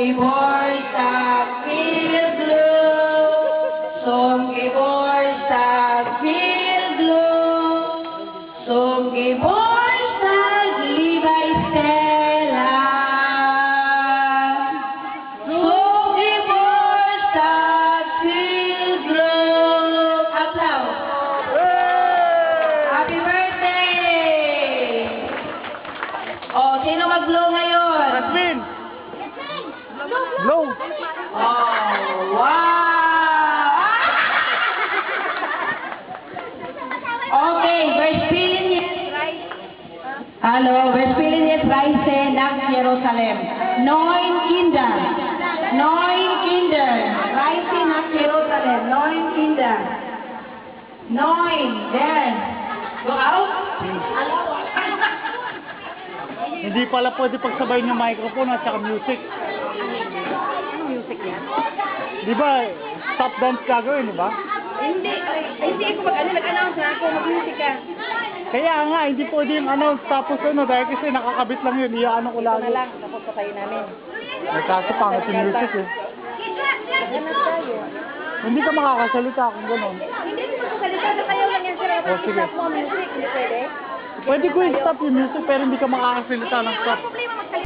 Sobibor sa field blue, Sobibor sa field blue, Sobibor sa Levi Stella, Sobibor sa field blue. Applause! Happy birthday! Oh, sino mag-blow ngayon? Jasmine! Blow! Oh, wow! Okay, verspilin niya. Hallo, verspilin jetzt Reise nach Jerusalem. 9 Kinder. 9 Kinder. Reise nach Jerusalem. 9 Kinder. 9. There. Go out. Hindi pala pwede pagsabayin yung microphone at saka music. Anong music yan? Di ba, stop dance gagawin, di ba? Hindi, hindi ako nag-announce na ako, mag-music ka. Kaya nga, hindi pwede yung announce tapos dahil kasi nakakabit lang yun, iyaano ko Ito lagi. na lang, tapos patayin namin. May kaso pangit yung music eh. Ganap tayo. Hindi ka makakasalita kung gano'n. Hindi ko magsasalita, nakayaw lang yan sila. Oh, sige. Stop mo ang music, hindi pwede. Pwede ko i-stop yung music pero hindi ka makakasalita ng stop. Problema